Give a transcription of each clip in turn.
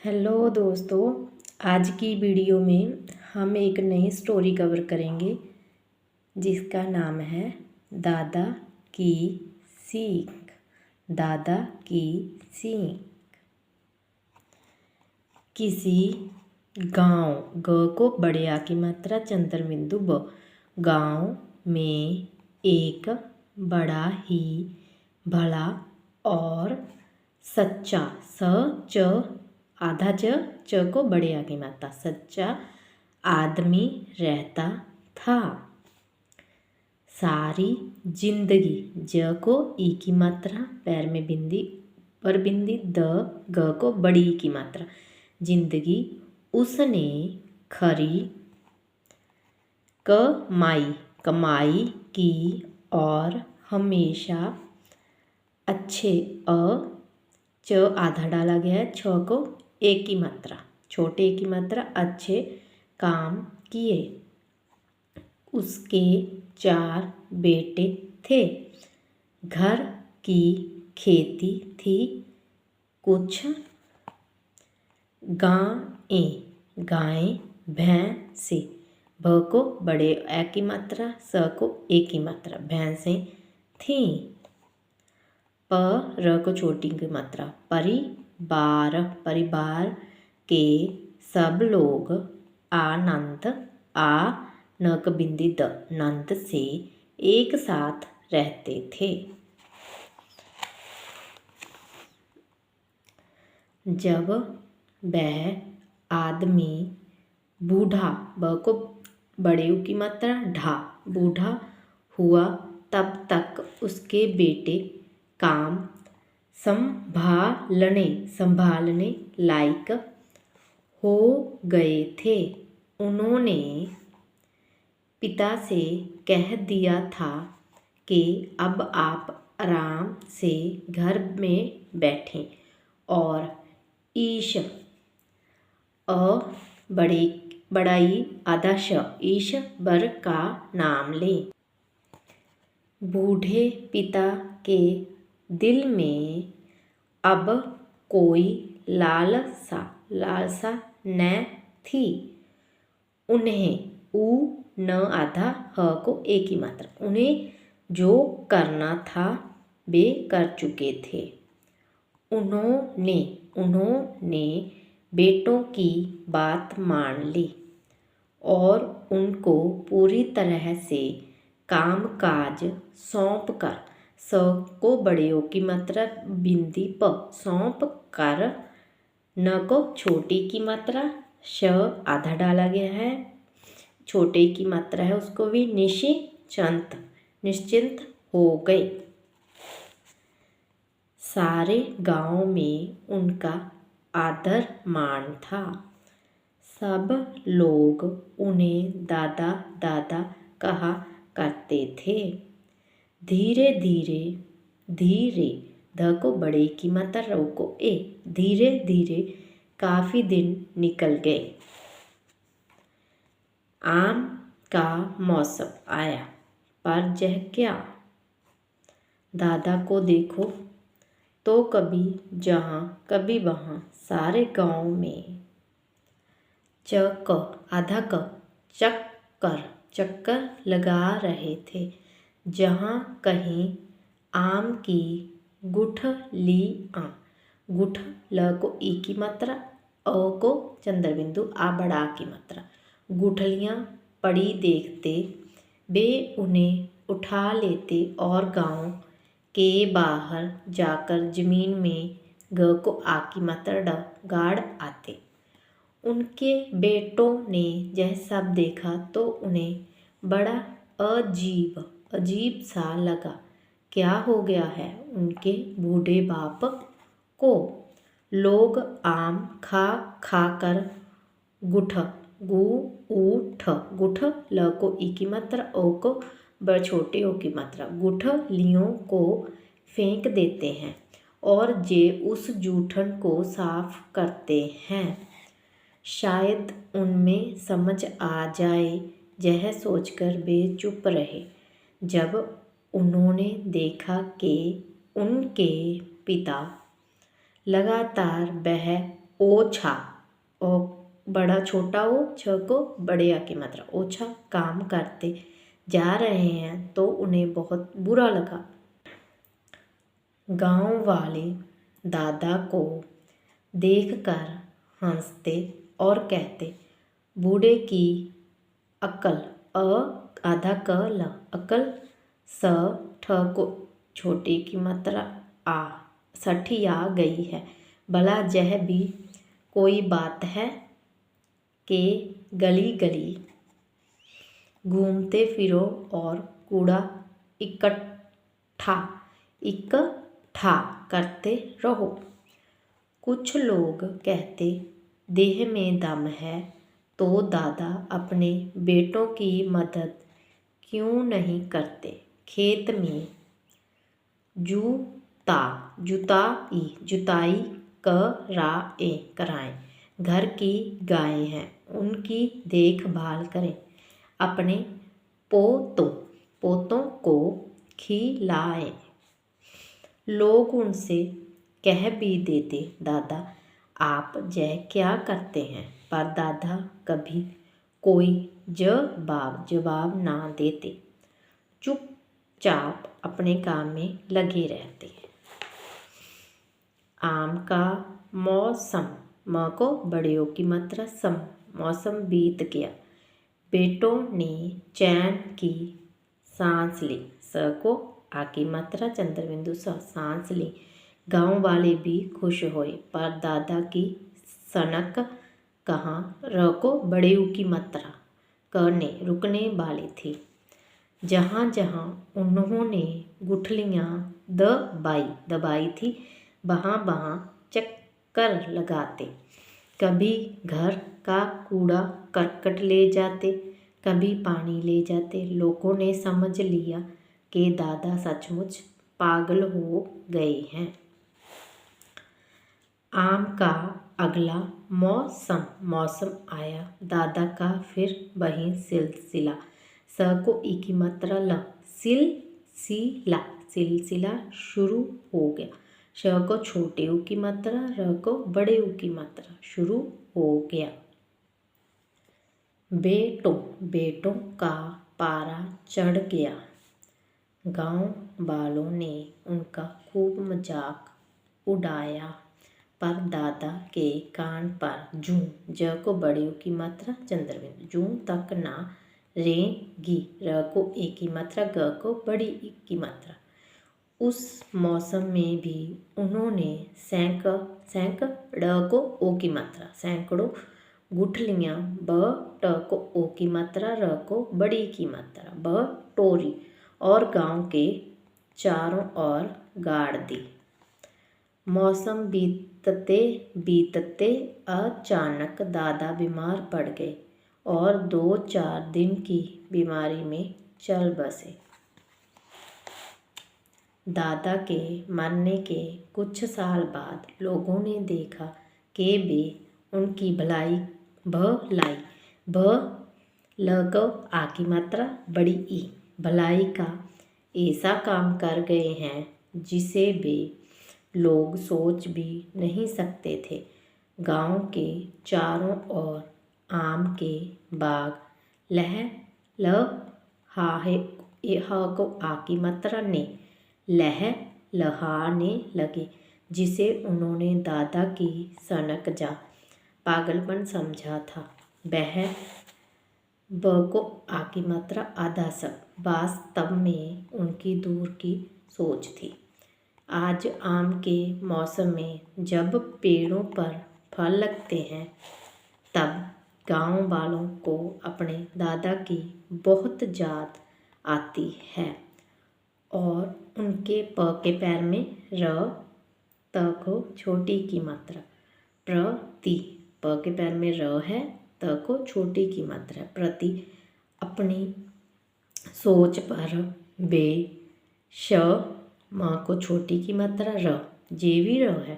Hello दोस्तों, आज की वीडियो में हम एक नई स्टोरी कवर करेंगे जिसका नाम है दादा की सीख। दादा की सीख। किसी गांव, ग को बड़े आ की मात्रा चंद्र बिंदु ब, गांव में एक बड़ा ही भला और सच्चा आधा च को बड़े आ की मात्रा सच्चा आदमी रहता था। सारी जिंदगी, ज को ई की मात्रा पैर में बिंदी पर बिंदी, द ग को बड़ी ई की मात्रा, जिंदगी उसने खरी कमाई की और हमेशा अच्छे च आधा डाला गया है, छ को एक की मात्रा छोटे एक की मात्रा अच्छे काम किए। उसके 4 बेटे थे। घर की खेती थी। कुछ गायें भैंसे, भ को बड़े ए की मात्रा स को एक की मात्रा भैंसें थीं। र को छोटी की मात्रा परिवार के सब लोग आनंद से एक साथ रहते थे। जब वह आदमी बूढ़ा, ब को बड़े ऊ की मात्रा बूढ़ा हुआ तब तक उसके बेटे काम संभालने लायक हो गए थे। उन्होंने पिता से कह दिया था कि अब आप आराम से घर में बैठें और बड़ाई आधा ईश्वर का नाम लें। बूढ़े पिता के दिल में अब कोई लालसा न थी। उन्हें न आधा ह को एक ही मात्रा, उन्हें जो करना था वे कर चुके थे। उन्होंने बेटों की बात मान ली और उनको पूरी तरह से कामकाज सौंप कर, स को बड़े ओ की मात्रा बिंदी प सौंप कर, न को छोटी की मात्रा श आधा डाला गया है, छोटे की मात्रा है उसको भी निश्चिंत हो गए। सारे गांव में उनका आदर मान था। सब लोग उन्हें दादा दादा कहा करते थे। धीरे ध को बड़े की मात्रा रो को ए, धीरे धीरे काफी दिन निकल गए। आम का मौसम आया, पर यह क्या? दादा को देखो तो कभी जहाँ कभी वहाँ सारे गांव में आधा चक्कर लगा रहे थे। जहाँ कहीं आम की गुठलियाँ, गुठ ल को ई की मात्रा, अ को चंद्र बिंदु आ बड़ा की मात्रा, गुठलियाँ पड़ी देखते वे उन्हें उठा लेते और गांव के बाहर जाकर जमीन में ग को आ की मात्रा गाड़ आते। उनके बेटों ने यह सब देखा तो उन्हें बड़ा अजीब सा लगा। क्या हो गया है उनके बूढ़े बाप को? लोग आम खा कर गुठ ल को ई की मात्रा, ओ को छोटे ओ की मात्रा, गुठलियों को फेंक देते हैं और जे उस जूठन को साफ करते हैं। शायद उनमें समझ आ जाए, यह सोचकर वे चुप रहे। जब उन्होंने देखा कि उनके पिता लगातार वह ओछा, ओ बड़ा छोटा ओ, छ को बड़े आ की मात्रा, ओछा काम करते जा रहे हैं तो उन्हें बहुत बुरा लगा। गांव वाले दादा को देखकर हंसते और कहते, बूढ़े की अक्ल, आधा क ल, अकल, स ठ को छोटी की मात्रा आ, सठी आ गई है। भला यह भी कोई बात है कि गली गली घूमते फिरो और कूड़ा इकट्ठा इकट्ठा करते रहो। कुछ लोग कहते, देह में दम है तो दादा अपने बेटों की मदद क्यों नहीं करते। खेत में जुताई कराएं, घर की गायें हैं उनकी देखभाल करें, अपने पोतों को खिलाएं। लोग उनसे कह भी देते, दादा आप यह क्या करते हैं, पर दादा कभी कोई जवाब ना देते, चुपचाप अपने काम में लगे रहते। आम का मौसम, म को बड़े ओ की मात्रा सम, मौसम बीत गया। बेटों ने चैन की सांस ली, स को आ की मात्रा चंद्र बिंदु स, सांस ली। गांव वाले भी खुश हुए, पर दादा की सनक कहाँ, र को बड़े ऊ की मात्रा करने रुकने वाली थी। जहाँ जहाँ उन्होंने गुठलियाँ दबाई थी, वहाँ वहाँ चक्कर लगाते, कभी घर का कूड़ा करकट ले जाते, कभी पानी ले जाते। लोगों ने समझ लिया कि दादा सचमुच पागल हो गए हैं। आम का अगला मौसम आया, दादा का फिर वही सिलसिला। स को ई की मात्रा ल, सिलसिला शुरू हो गया। श को छोटे ऊ की मात्रा, र को बड़े ऊ की मात्रा शुरू हो गया। बेटों का पारा चढ़ गया। गांव वालों ने उनका खूब मजाक उड़ाया, पर दादा के कान पर जूं, ज को बड़े ऊ की मात्रा चंद्र बिंदु, जूं तक ना रेंगी, र को ए की मात्रा, ग को बड़ी ई की मात्रा। उस मौसम में भी उन्होंने ड़ को ओ की मात्रा, सैकड़ों गुठलियाँ, ट को ओ की मात्रा, र को बड़ी की मात्रा, टोरी और गांव के चारों ओर गाड़ दी। मौसम बीतते अचानक दादा बीमार पड़ गए और 2-4 दिन की बीमारी में चल बसे। दादा के मरने के कुछ साल बाद लोगों ने देखा कि वे उनकी भलाई ल को आ की मात्रा बड़ी ई, भलाई का ऐसा काम कर गए हैं जिसे वे लोग सोच भी नहीं सकते थे। गांव के चारों ओर आम के बाग को आ की मात्रा ने लहाने लगे, जिसे उन्होंने दादा की सनक जा पागलपन समझा था। वह ब को आ की मात्रा आधा स, वास्तव में उनकी दूर की सोच थी। आज आम के मौसम में जब पेड़ों पर फल लगते हैं, तब गांव वालों को अपने दादा की बहुत याद आती है और उनके प के पैर में र, त को छोटी की मात्रा, प्रति, प के पैर में र है, त को छोटी की मात्रा, प्रति अपनी सोच पर वे श, म को छोटी की मात्रा र, जेवी र है,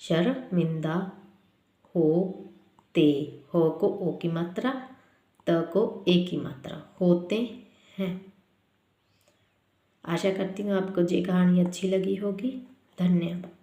शर्मिंदा होते, हो को ओ की मात्रा, त को ए की मात्रा होते हैं। आशा करती हूँ आपको ये कहानी अच्छी लगी होगी। धन्यवाद।